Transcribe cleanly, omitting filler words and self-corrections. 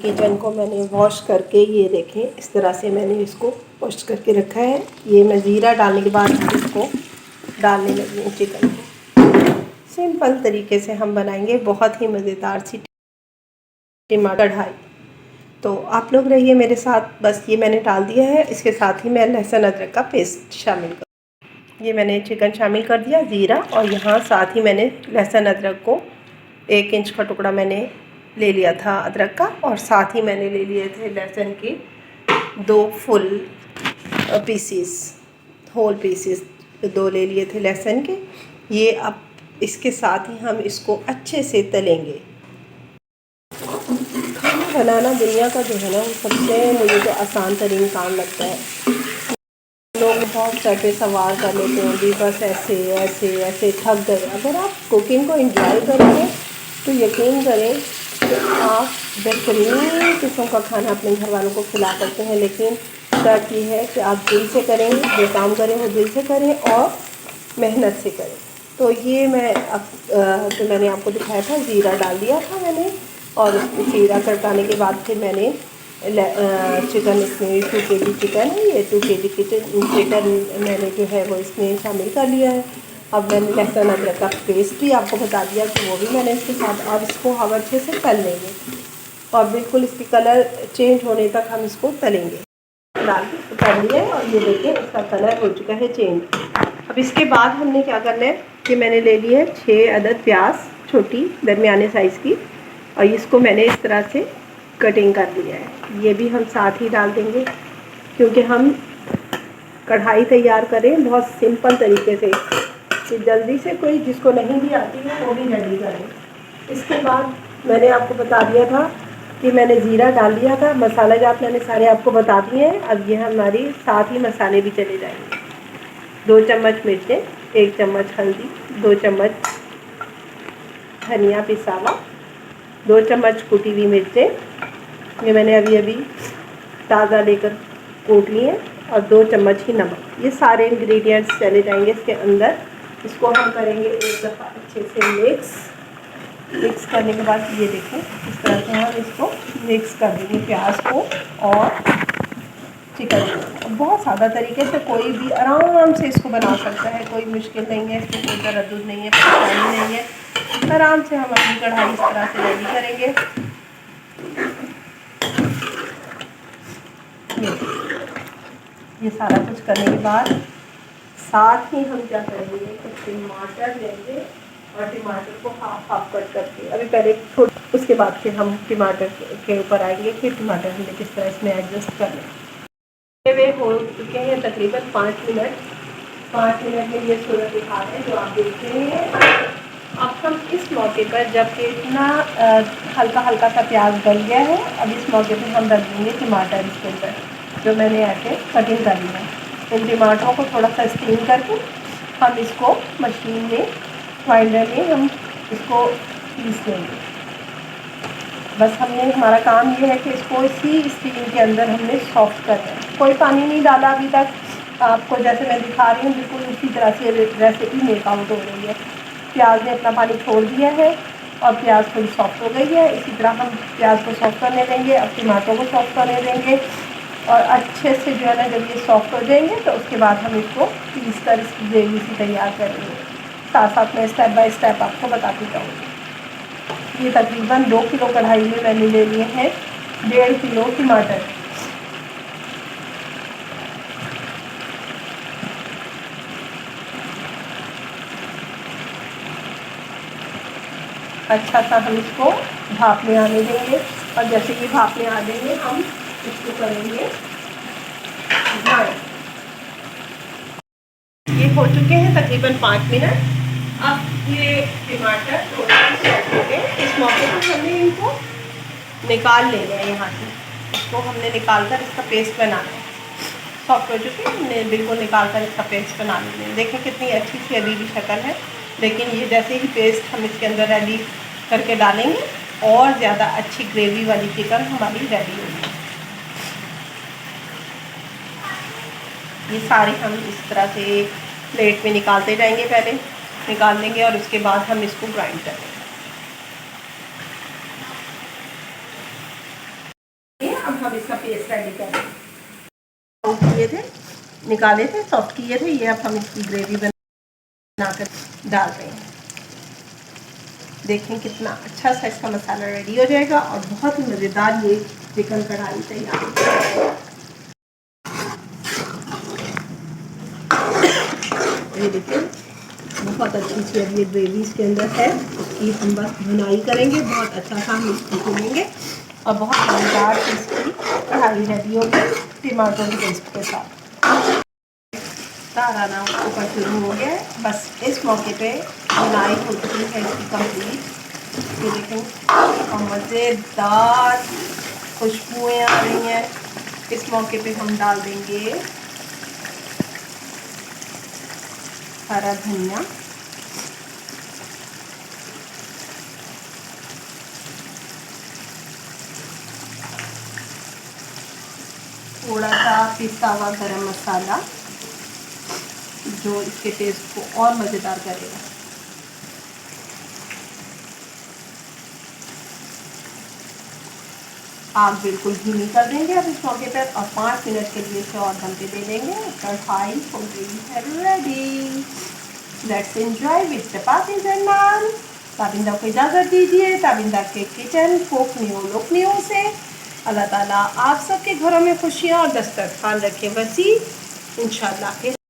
Chicken को मैंने wash करके ये देखें इस तरह से मैंने इसको वॉश करके रखा है। ये मैं ज़ीरा डालने के बाद इसको डालने लगी हूँ चिकन को। सिंपल तरीके से हम बनाएंगे बहुत ही मज़ेदार सी टमाटर कढ़ाई। तो आप लोग रहिए मेरे साथ। बस ये मैंने डाल दिया है, इसके साथ ही मैं लहसुन अदरक का पेस्ट शामिल कर, ये मैंने चिकन शामिल कर दिया, ज़ीरा, और यहाँ साथ ही मैंने लहसुन अदरक को 1 इंच का टुकड़ा मैंने ले लिया था अदरक का, और साथ ही मैंने ले लिए थे लहसुन के 2 फुल पीसीस, होल पीसीस 2 ले लिए थे लहसुन के। ये अब इसके साथ ही हम इसको अच्छे से तलेंगे। खाना बनाना दुनिया का जो है ना वो सबसे मुझे तो आसान तरीन काम लगता है। लोग बहुत चटे सवार कर लेते हैं भी, बस ऐसे ऐसे ऐसे थक गए। अगर आप कुकिंग को एंजॉय करेंगे तो यकीन करें कि आप बेहतरीन किस्म का खाना अपने घर वालों को खिला सकते हैं। लेकिन शर्त ये है कि आप दिल से करें, जो काम करें वो दिल से करें और मेहनत से करें। तो ये मैं जो मैंने आपको दिखाया था, ज़ीरा डाल दिया था मैंने, और ज़ीरा करटाने के बाद फिर मैंने चिकन, इसमें 2 kg चिकन है, ये 2 kg चिकन मैंने जो है वो इसमें शामिल कर लिया है। अब मैंने लहसुन अदरक का पेस्ट भी आपको बता दिया कि वो भी मैंने इसके साथ, अब इसको हम अच्छे से तल लेंगे और बिल्कुल इसकी कलर चेंज होने तक हम इसको तलेंगे। डाल के इसको तल लिया है और ये देखिए इसका कलर हो चुका है चेंज। अब इसके बाद हमने क्या करना है कि मैंने ले ली है 6 अदद प्याज, छोटी दरमियाने साइज़ की, और इसको मैंने इस तरह से कटिंग कर लिया है। ये भी हम साथ ही डाल देंगे क्योंकि हम कढ़ाई तैयार करें बहुत सिंपल तरीके से कि जल्दी से कोई जिसको नहीं भी आती है वो भी रेडी करें। इसके बाद मैंने आपको बता दिया था कि मैंने ज़ीरा डाल दिया था, मसाला जात मैंने सारे आपको बता दिए हैं। अब ये हमारी साथ ही मसाले भी चले जाएंगे। 2 चम्मच मिर्चें, 1 चम्मच हल्दी, 2 चम्मच धनिया पिसा हुआ, 2 चम्मच कुटी हुई मिर्चें, ये मैंने अभी ताज़ा लेकर कूट लिए हैं, और 2 चम्मच ही नमक। ये सारे इंग्रेडिएंट्स चले जाएंगे इसके अंदर। इसको हम करेंगे एक दफ़ा अच्छे से मिक्स करने के बाद ये देखें इस तरह से हम इसको मिक्स कर देंगे प्याज को और चिकन को। बहुत सादा तरीके से कोई भी आराम से इसको बना सकता है, कोई मुश्किल नहीं है, इसमें कोई तरद्दुद नहीं है, परेशानी नहीं है। आराम से हम अपनी कढ़ाई इस तरह से रेडी करेंगे। ये सारा कुछ करने के बाद साथ ही हम क्या करेंगे कि टमाटर लेंगे और टमाटर को हाफ कट करके, अभी पहले उसके बाद फिर हम टमाटर के ऊपर आएंगे कि टमाटर हमने किस तरह इसमें एडजस्ट करना है। वे हो चुके हैं तकरीबन 5 मिनट। 5 मिनट में ये सूरत दिखा रहे हैं जो आप देख रहे हैं। अब हम इस मौके पर, जबकि इतना हल्का हल्का सा प्याज गल गया है, अब इस मौके पर हम रख देंगे टमाटर इसके ऊपर जो मैंने ऐसे कटिंग कर लिया है। इन टमाटरों को थोड़ा सा स्टीम करके हम इसको मशीन में, ग्राइंडर में हम इसको पीस लेंगे। बस हमारा काम ये है कि इसको इसी स्टीम के अंदर हमने सॉफ्ट करना है। कोई पानी नहीं डाला अभी तक। आपको जैसे मैं दिखा रही हूँ बिल्कुल उसी तरह से रेसिपी मेकआउट हो रही है। प्याज ने अपना पानी छोड़ दिया है और प्याज थोड़ी सॉफ्ट हो गई है। इसी तरह हम प्याज को सॉफ्ट करने देंगे, अब टमाटरों को सॉफ्ट करने देंगे, और अच्छे से जो है ना जब ये सॉफ्ट हो जाएंगे तो उसके बाद हम इसको पीस कर इसकी ग्रेवी सी तैयार करेंगे। साथ साथ में स्टेप बाय स्टेप आपको बताती जाऊँगी। ये तकरीबन 2 किलो कढ़ाई में मैंने ले लिए हैं 1.5 किलो टमाटर। अच्छा सा हम इसको भाप में आने देंगे, और जैसे कि भाप में आ देंगे हम इसको करेंगे फ्राई। ये हो चुके हैं तकरीबन 5 मिनट। अब ये टमाटर थोड़ा सॉफ्ट हो गए। इस मौके पर हमने इनको निकाल लेना है यहाँ से। इसको हमने निकाल कर इसका पेस्ट बनाना है। सॉफ्ट हो चुके हैं, हमने बिल्कुल निकाल कर इसका पेस्ट बना लेना है। देखें कितनी अच्छी सी अभी भी शक्ल है, लेकिन ये जैसे ही पेस्ट हम इसके अंदर रेडी करके डालेंगे और ज़्यादा अच्छी ग्रेवी वाली चिकन हमारी रेडी होगी। ये सारे हम इस तरह से प्लेट में निकालते जाएंगे, पहले निकाल लेंगे और उसके बाद हम इसको ग्राइंड करेंगे। अब हम इसका पेस्ट रेडी करेंगे। किए थे, निकाले थे, सॉफ्ट किए थे, ये अब हम इसकी ग्रेवी बनाकर डाल रहे हैं। देखें कितना अच्छा सा इसका मसाला रेडी हो जाएगा और बहुत ही मज़ेदार ये चिकन कढ़ाई तैयार हो जाएगा। ये देखिए बहुत अच्छी सी अब ये ग्रेवी इसके अंदर है, इसकी हम बस भुनाई करेंगे, बहुत अच्छा सा हम इसको भूनेंगे और बहुत मज़ेदार इसकी कढ़ाई रेडी होगी टमाटो की पेस्ट के साथ। तारा ना ऊपर शुरू हो गया है, बस इस मौके पे भुनाई हो चुकी है इसकी कंप्लीट। ये देखें और मज़ेदार खुशबुएँ आ रही हैं। इस मौके पे हम डाल देंगे हरा धनिया, थोड़ा सा पिसा हुआ गरम मसाला जो इसके टेस्ट को और मज़ेदार करेगा। आग बिल्कुल धीमी कर देंगे अब इस मौके पर और 5 मिनट के लिए इसे और दम पे दे देंगे। कढ़ाई हो गई है ready. Let's enjoy with chapatis and naan. Tabinda को इजाज़त दीजिए। ताबिंदा के kitchen cook new look new से अल्लाह ताला आप सबके घरों में खुशियाँ और दस्तरखान रखे वसी इंशाल्लाह।